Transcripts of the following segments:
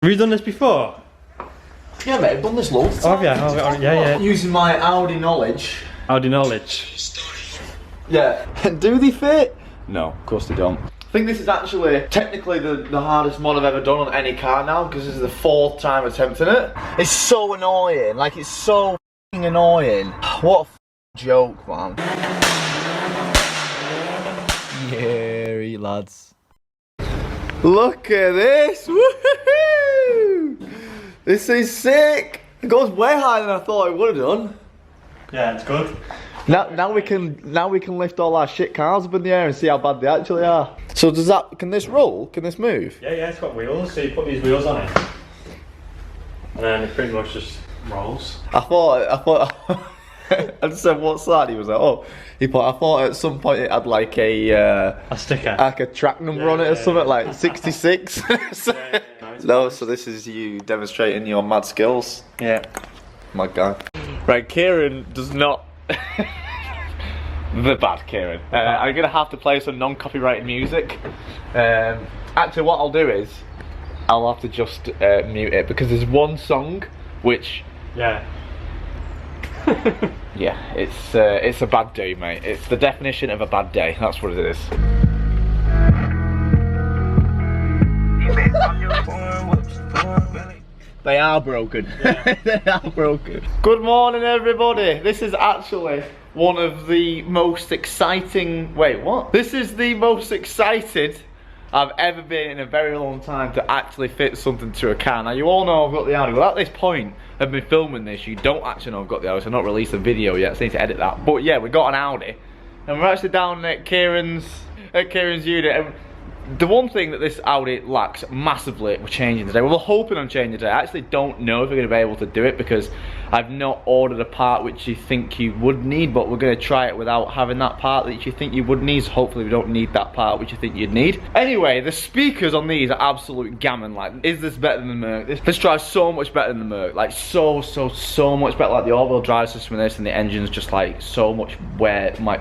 you done this before? Yeah, mate, I've done this loads of Oh, times. yeah, yeah. Using my Audi knowledge. Audi knowledge. Yeah. Do they fit? No, of course they don't. I think this is actually technically the hardest mod I've ever done on any car now, because this is the 4th time attempting it. It's so annoying, like it's so f***ing annoying. What a joke, man. Yeah, lads. Look at this! Woohoo! This is sick! It goes way higher than I thought it would have done. Yeah, it's good. Now we can lift all our shit cars up in the air and see how bad they actually are. So can this roll? Can this move? Yeah, it's got wheels, so you put these wheels on it. And then it pretty much just rolls. I thought I just said, what's that? He was like, oh, I thought at some point it had like a sticker. Like a track number on it or something, like 66. No, so this is you demonstrating your mad skills. Yeah. My God. Right, Kieran does not. The bad Kieran. I'm gonna have to play some non-copyrighted music. Actually, what I'll do is I'll have to just mute it because there's one song which. Yeah. Yeah, it's a bad day, mate. It's the definition of a bad day. That's what it is. They are broken. Yeah. They are broken. Good morning, everybody. This is actually one of the most exciting... Wait, what? This is the most excited I've ever been in a very long time to actually fit something to a car. Now, you all know I've got the Audi. Well, at this point of me filming this, you don't actually know I've got the Audi, so I've not released a video yet, so I need to edit that. But yeah, we got an Audi, and we're actually down at Kieran's unit. And the one thing that this Audi lacks massively, we're changing today. We're hoping on changing today. I actually don't know if we're going to be able to do it because I've not ordered a part which you think you would need, but we're going to try it without having that part that you think you would need. So hopefully we don't need that part which you think you'd need. Anyway, the speakers on these are absolute gammon. Like, is this better than the Merc? This drives so much better than the Merc. Like, so much better. Like, the all-wheel drive system in this, and the engine's just like so much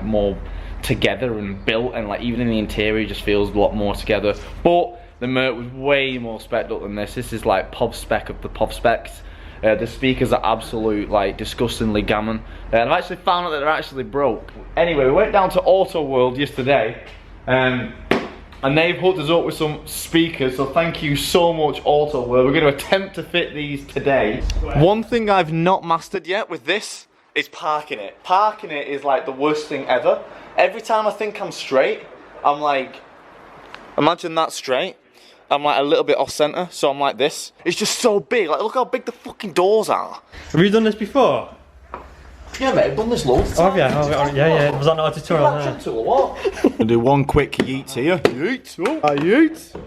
more together and built, and like even in the interior it just feels a lot more together. But the Merc was way more specced up than this. This is like POV spec of the POV specs. The speakers are absolute, like, disgustingly gammon. And I've actually found out that they're actually broke. Anyway, we went down to Auto World yesterday, and they've hooked us up with some speakers, so thank you so much, Auto World. We're going to attempt to fit these today. One thing I've not mastered yet with this is parking it. Parking it is like the worst thing ever. Every time I think I'm straight, I'm like, imagine that straight. I'm like a little bit off center, so I'm like this. It's just so big. Like, look how big the fucking doors are. Have you done this before? Yeah, mate, I've done this loads of times. Oh yeah, yeah. Was that not a tutorial? Yeah. Or what? I'll do one quick yeet here. Yeet. Oh, I yeet.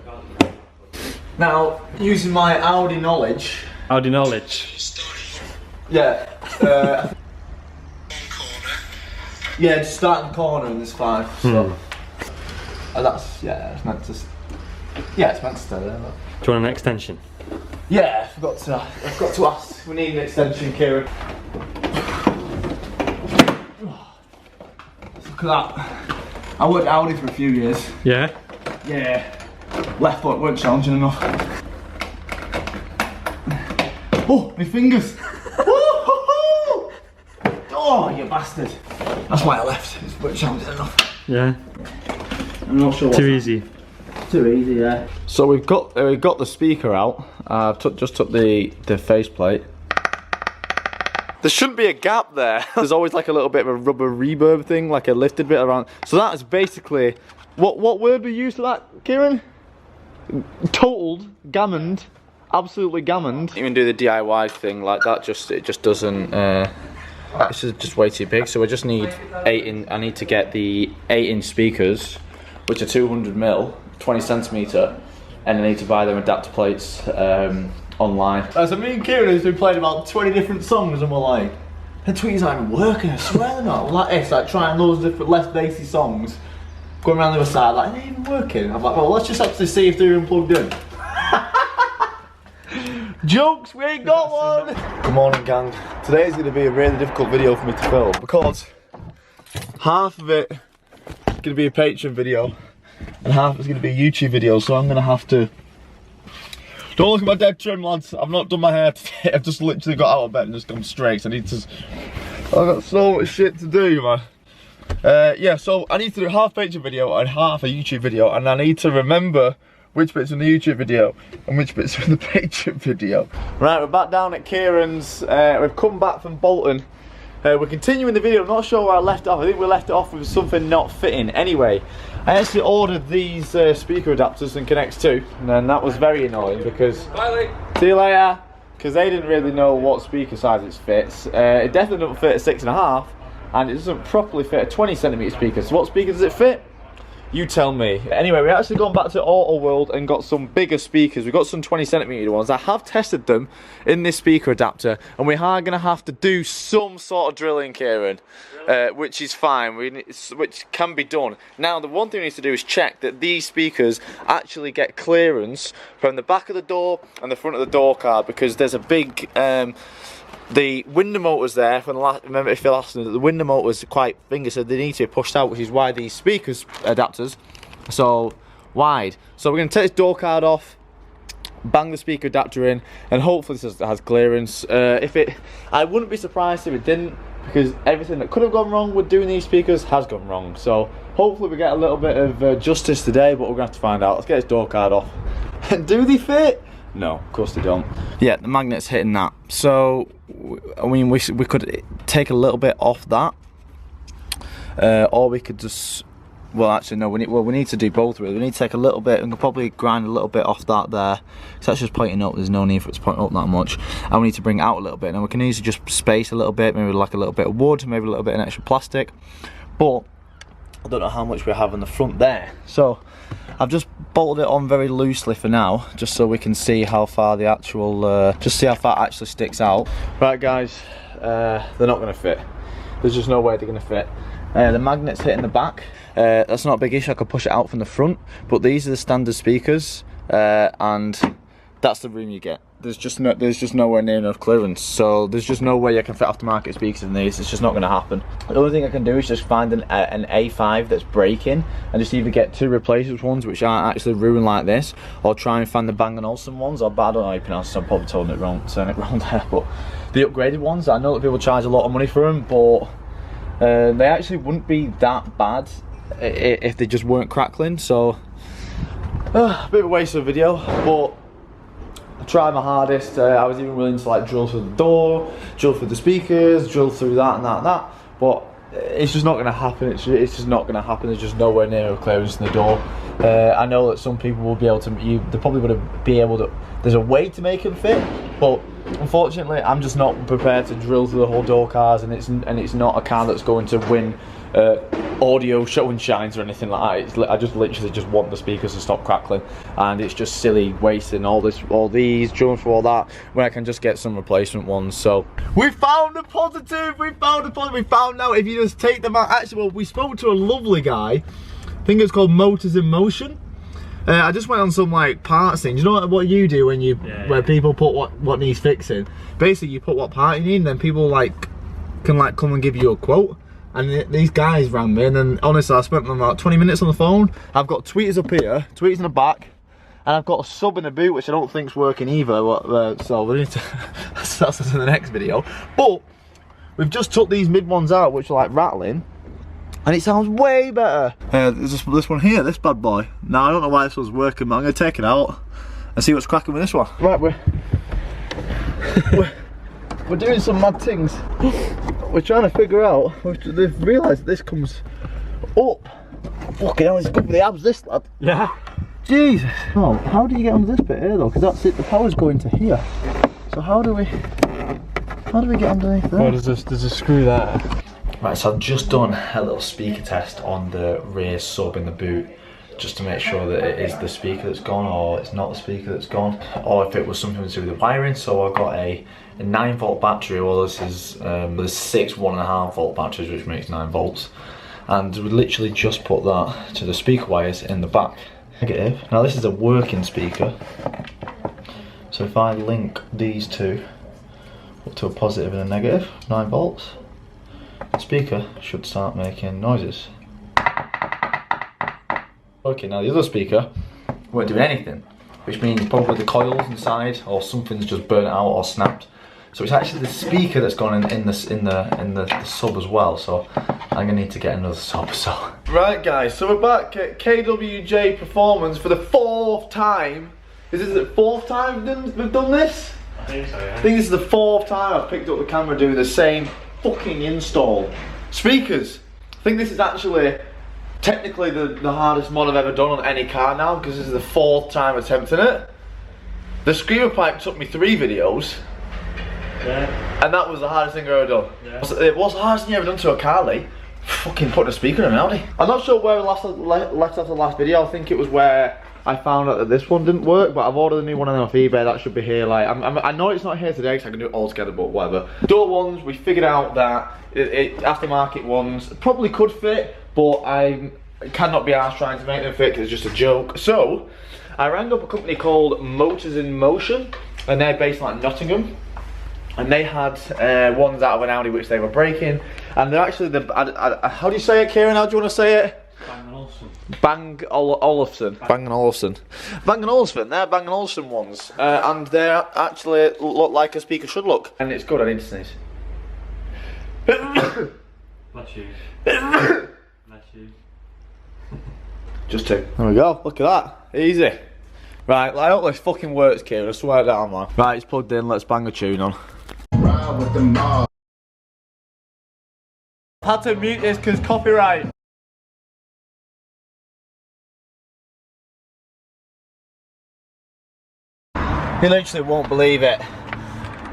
Now, using my Audi knowledge. Audi knowledge. Yeah. Yeah, just start in the corner in this 5. So. And that's, yeah, it's meant to. Yeah, it's meant to stay there. Look. Do you want an extension? Yeah, I've got to ask. We need an extension, Kieran. Look at that. I worked at Audi for a few years. Yeah? Yeah. Left foot weren't challenging enough. Oh, my fingers. Oh, you bastard. That's why I left. It weren't challenging enough. Yeah. I'm not sure. Too easy. Too easy, yeah. So we've got the speaker out. I've just took the faceplate. There shouldn't be a gap there. There's always like a little bit of a rubber reverb thing, like a lifted bit around. So that is basically what word we use for that, Kieran? Totaled, gammoned, absolutely gammoned. Even do the DIY thing like that. It just doesn't. This is just way too big. So I just need I need to get the 8-inch speakers, which are 200mm. 20cm, and I need to buy them adapter plates online. So me and Kieran has been playing about 20 different songs, and we're like, the tweets aren't even working, I swear they're not. We're like this, like trying those different less bassy songs, going around the other side, like, they're even working. I'm like, well, let's just actually see if they're even plugged in. Jokes, we ain't got one! Good morning, gang. Today is going to be a really difficult video for me to film, because half of it is going to be a Patreon video, and half is going to be a YouTube video, so I'm going to have to Don't look at my dead trim, lads. I've not done my hair today. I've just literally got out of bed and just gone straight. I need to. I've got so much shit to do, man. Yeah, so I need to do half a picture video and half a YouTube video, and I need to remember which bits in the YouTube video and which bits in the picture video. Right, we're back down at Kieran's. We've come back from Bolton. We're continuing the video. I'm not sure where I left off. I think we left it off with something not fitting. Anyway, I actually ordered these speaker adapters and connects too, and then that was very annoying because see you later, because they didn't really know what speaker size it fits. It definitely doesn't fit a 6.5, and it doesn't properly fit a 20cm speaker. So what speaker does it fit? You tell me. Anyway, we actually gone back to Auto World and got some bigger speakers. We got some 20cm ones. I have tested them in this speaker adapter, and we are going to have to do some sort of drilling, Kieran, which is fine, which can be done. Now, the one thing we need to do is check that these speakers actually get clearance from the back of the door and the front of the door card, because there's a big... the window motors there, from the last, remember if you last, the window motors are quite finger, so they need to be pushed out, which is why these speakers adapters are so wide. So we're going to take this door card off, bang the speaker adapter in, and hopefully this has clearance. I wouldn't be surprised if it didn't, because everything that could have gone wrong with doing these speakers has gone wrong. So hopefully we get a little bit of justice today, but we're going to have to find out. Let's get this door card off. Do they fit? No, of course they don't. Yeah, the magnet's hitting that. So, I mean, we could take a little bit off that, or we could just, well, actually no, we need to do both really. We need to take a little bit, and we'll probably grind a little bit off that there, because that's just pointing up. There's no need for it to point up that much, and we need to bring it out a little bit. Now we can easily just space a little bit, maybe like a little bit of wood, maybe a little bit of extra plastic, but I don't know how much we have in the front there. So I've just bolted it on very loosely for now, just so we can see how far the actual, just see how far it actually sticks out. Right guys, they're not going to fit. There's just no way they're going to fit. The magnet's hitting the back. That's not a big issue, I could push it out from the front, but these are the standard speakers, and that's the room you get. There's just nowhere near enough clearance, so there's just no way I can fit aftermarket speakers in these. It's just not going to happen. The only thing I can do is just find an A5 that's breaking, and just either get two replacement ones which aren't actually ruined like this, or try and find the Bang & Olufsen ones, or I don't know how you pronounce it, so I'm probably saying it wrong there, but the upgraded ones, I know that people charge a lot of money for them, but they actually wouldn't be that bad if they just weren't crackling. So a bit of a waste of a video, but I tried my hardest. I was even willing to like drill through the door, drill through the speakers, drill through that and that and that, but it's just not going to happen. It's just not going to happen. There's just nowhere near a clearance in the door. I know that some people will be able to, they probably would be able to, there's a way to make them fit, but unfortunately I'm just not prepared to drill through the whole door cars, and it's not a car that's going to win audio show and shines or anything like that. I just literally just want the speakers to stop crackling, and it's just silly wasting all these drilling for all that when I can just get some replacement ones. So we found a positive. We found out if you just take them out. Actually, well, we spoke to a lovely guy. I think it's called Motors in Motion. I just went on some like parts thing. You know what you do when you where people put what needs fixing. Basically, you put what part you need, and then people like can like come and give you a quote. And these guys rang me, and then honestly, I spent about 20 minutes on the phone. I've got tweeters up here, tweeters in the back, and I've got a sub in the boot, which I don't think's working either. So we need to that's in the next video. But we've just took these mid ones out, which are like rattling, and it sounds way better. There's this one here, this bad boy. Now I don't know why this one's working, but I'm gonna take it out and see what's cracking with this one. Right, we're doing some mad things. We're trying to figure out. They've realised this comes up. Fucking hell, it's good for the abs, this lad. Yeah. Jesus. Oh, how do you get under this bit here though? Because that's it. The power's going to here. So how do we get underneath there? Oh, there's a screw there. Right, so I've just done a little speaker test on the rear sub in the boot, just to make sure that it is the speaker that's gone, or it's not the speaker that's gone, or if it was something to do with the wiring. So I've got a 9-volt battery. Well, this is there's 6 1.5-volt batteries, which makes 9 volts, and we literally just put that to the speaker wires in the back. Negative. Now this is a working speaker, so if I link these two up to a positive and a negative, 9 volts, the speaker should start making noises. Okay, now the other speaker weren't doing anything. which means probably the coils inside or something's just burnt out or snapped. So it's actually the speaker that's gone in the sub as well. So I'm gonna need to get another sub. So right, guys. So we're back at KWJ Performance for the 4th time. Is this the 4th time we've done this? I think so. Yeah. I think this is the 4th time I've picked up the camera doing the same fucking install. Speakers. I think this is actually technically the hardest mod I've ever done on any car now, because this is the 4th time attempting it. The screamer pipe took me 3 videos. Yeah. And that was the hardest thing I've ever done. Yeah. It was the hardest thing I've ever done to a car, Lee. Fucking putting a speaker in an Audi. I'm not sure where I left after the last video. I think it was where I found out that this one didn't work, but I've ordered a new one off eBay. That should be here. Like, I know it's not here today because I can do it all together, but whatever. Door ones, we figured out that aftermarket ones probably could fit, but I cannot be arsed trying to make them fit because it's just a joke. So I rang up a company called Motors in Motion, and they're based in like Nottingham. And they had ones out of an Audi which they were breaking, and they're actually how do you say it, Kieran? How do you want to say it? Bang Olufsen. Bang Olufsen. Bang Olufsen. They're Bang Olufsen ones, and they actually look like a speaker should look. And it's good. I need to sneeze. Bless you. Bless you. Just 2. There we go. Look at that. Easy. Right. I hope this fucking works, Kieran. I swear down, man. Right, it's plugged in. Let's bang a tune on. Ride with the mob. Had to mute this because copyright. You literally won't believe it.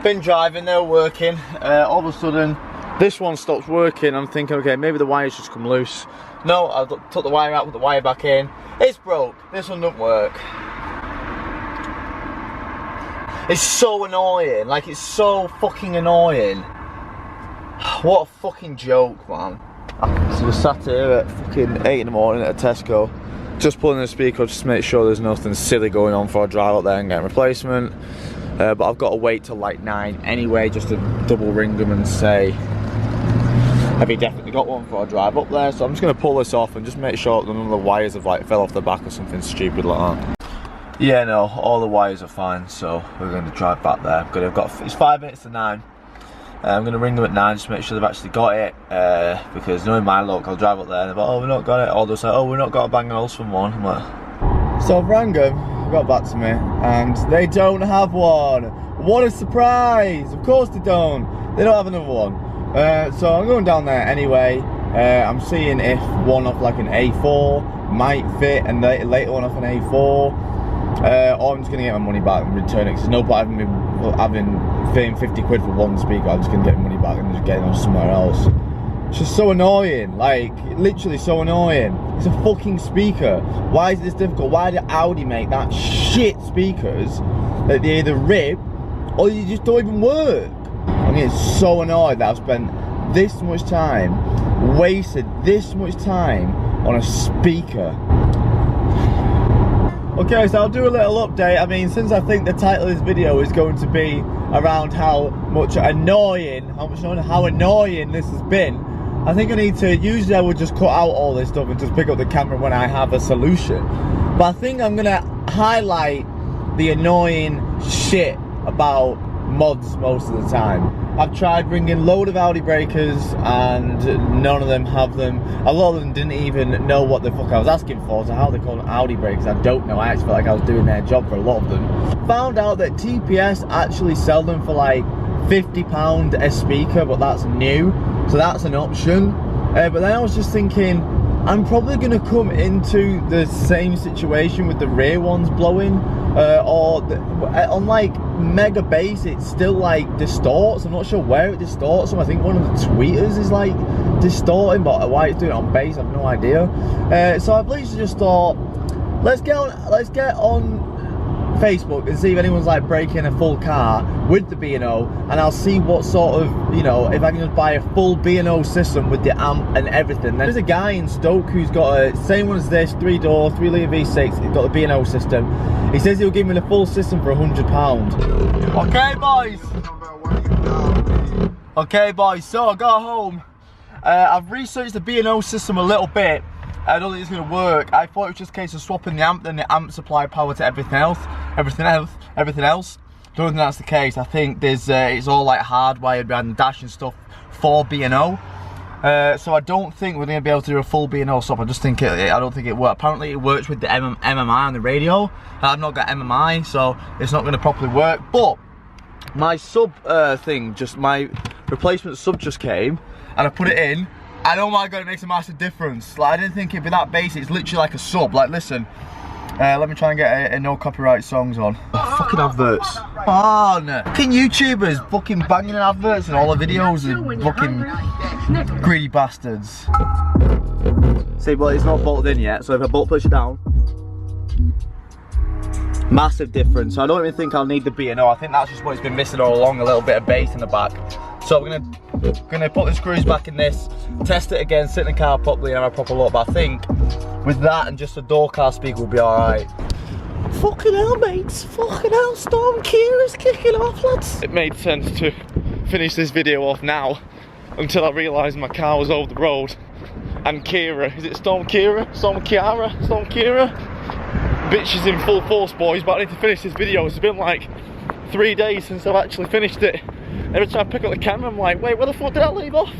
Been driving, they're working. All of a sudden, this one stops working. I'm thinking, okay, maybe the wire's just come loose. No, I took the wire out, put the wire back in. It's broke. This one doesn't work. It's so annoying. Like, it's so fucking annoying. What a fucking joke, man. So we're sat here at fucking 8 in the morning at a Tesco. Just pulling the speaker just to make sure there's nothing silly going on before I drive up there and get a replacement. But I've got to wait till like 9 anyway, just to double ring them and say, have you definitely got one before I drive up there? So I'm just going to pull this off and just make sure that none of the wires have like fell off the back or something stupid like that. Yeah, no, all the wires are fine, so we're going to drive back there. It's 5 minutes to 9. I'm going to ring them at 9 just to make sure they've actually got it, because knowing my luck, I'll drive up there and they're like, oh, we've not got it, or they'll say, oh, we've not got a Bang & Olufsen one. I'm like, so I've rang them, got back to me, and they don't have one. What a surprise! Of course they don't have another one. So I'm going down there anyway. I'm seeing if one off like an A4 might fit, and later one off an A4. Or I'm just going to get my money back and return it, because there's no point having paying 50 quid for one speaker. I'm just going to get my money back and just get it on somewhere else. It's just so annoying, like, literally so annoying. It's a fucking speaker. Why is this difficult? Why did Audi make that shit speakers that they either rip or you just don't even work? I mean, it's so annoyed that I've spent this much time, wasted this much time on a speaker. Okay, so I'll do a little update. I mean, since I think the title of this video is going to be around how annoying this has been, I think I need to, usually I would just cut out all this stuff and just pick up the camera when I have a solution. But I think I'm gonna highlight the annoying shit about mods most of the time. I've tried ringing load of Audi breakers and none of them have them. A lot of them didn't even know what the fuck I was asking for, so how they call them Audi breakers, I don't know. I actually felt like I was doing their job for a lot of them. Found out that TPS actually sell them for like £50 a speaker, but that's new, so that's an option. But then I was just thinking, I'm probably going to come into the same situation with the rear ones blowing, on like mega bass it still like distorts. I'm not sure where it distorts them. I think one of the tweeters is like distorting, but why it's doing it on bass I have no idea. So I've literally just thought, let's get on Facebook and see if anyone's like breaking a full car with the B&O, and I'll see what sort of, you know, if I can just buy a full B&O system with the amp and everything. There's a guy in Stoke who's got a same one as this, 3-door, 3-litre V6. He's got the B&O system. He says he'll give me the full system for £100. Okay boys, so I got home. I've researched the B&O system a little bit, I don't think it's gonna work. I thought it was just a case of swapping the amp, then the amp supply power to everything else. Don't think that's the case. I think there's it's all like hardwired behind the dash and stuff for B&O. So I don't think we're gonna be able to do a full B&O swap. I just think I don't think it works. Apparently it works with the MMI on the radio. I've not got MMI, so it's not gonna properly work. But my sub thing, just my replacement sub just came, and I put it in. And oh my god, it makes a massive difference. Like, I didn't think it'd be that basic. It's literally like a sub. Like, listen, let me try and get a no copyright songs on. Oh, fucking adverts. Oh, no. Fucking YouTubers fucking banging in adverts and all the videos are fucking greedy bastards. See, well, it's not bolted in yet, so if I bolt push it down, massive difference. So I don't even think I'll need the B&O. I think that's just what it's been missing all along, a little bit of bass in the back. So we're gonna put the screws back in this, test it again, sit in the car properly and have a proper look. But I think with that and just a door car speaker will be alright. Fucking hell, mates. Fucking hell, Storm Kira's kicking off, lads. It made sense to finish this video off now until I realised my car was over the road. And Kira, is it Storm Kira? Storm Kiara? Storm Kira? Bitch is in full force, boys, but I need to finish this video. It's been like 3 days since I've actually finished it. Every time I pick up the camera, I'm like, wait, where the fuck did I leave off?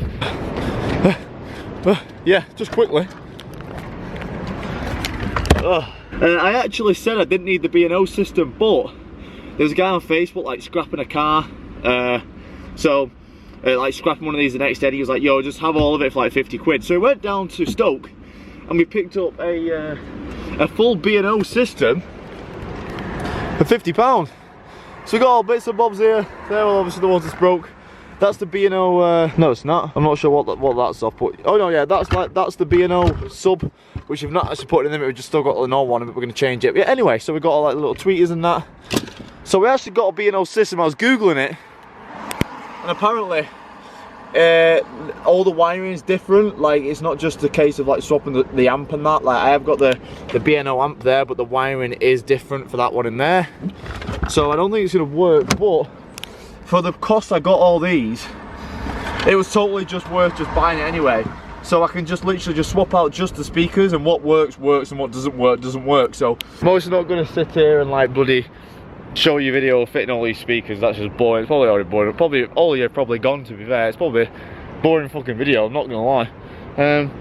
Yeah, just quickly. I actually said I didn't need the B&O system, but there's a guy on Facebook like scrapping a car. Like scrapping one of these the next day. He was like, yo, just have all of it for like 50 quid. So we went down to Stoke and we picked up a full B&O system for £50. So we got all bits and bobs here. They're all obviously the ones that's broke. That's the B&O, no it's not. I'm not sure what that's off, but oh no, yeah, that's the B&O sub, which we've not actually put in the limit, we've just still got the normal one, but we're gonna change it. But yeah, anyway, so we got all like little tweeters and that. So we actually got a B&O system. I was googling it, and apparently all the wiring is different. Like, it's not just a case of like swapping the amp and that. Like, I have got the B&O amp there, but the wiring is different for that one in there. So I don't think it's gonna work, but for the cost I got all these, it was totally just worth just buying it anyway. So I can just literally just swap out just the speakers, and what works works and what doesn't work. So I'm obviously not gonna sit here and like bloody show you video fitting all these speakers. That's just boring. It's probably already boring. Probably all of you have probably gone, to be fair. It's probably a boring fucking video, I'm not gonna lie.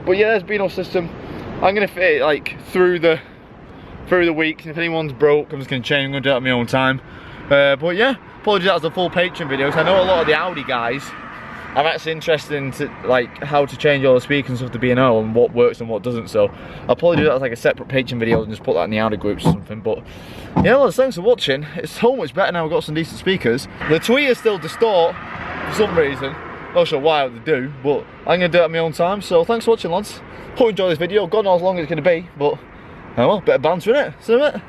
But yeah, there's B&O system. I'm gonna fit it like through the week, and if anyone's broke, I'm just gonna change. I'm gonna do it at my own time. But yeah, apologies that was a full Patreon video, because I know a lot of the Audi guys are actually interested in like how to change all the speakers and stuff to B&O and what works and what doesn't. So I'll probably do that as like a separate Patreon video and just put that in the Audi groups or something. But yeah, lads, thanks for watching. It's so much better now. We've got some decent speakers. The tweeters still distort for some reason. Not sure why they do, but I'm gonna do it at my own time. So thanks for watching, lads. Hope you enjoyed this video. God knows how long it's gonna be, but oh well, bit of banter in it. See you in a bit.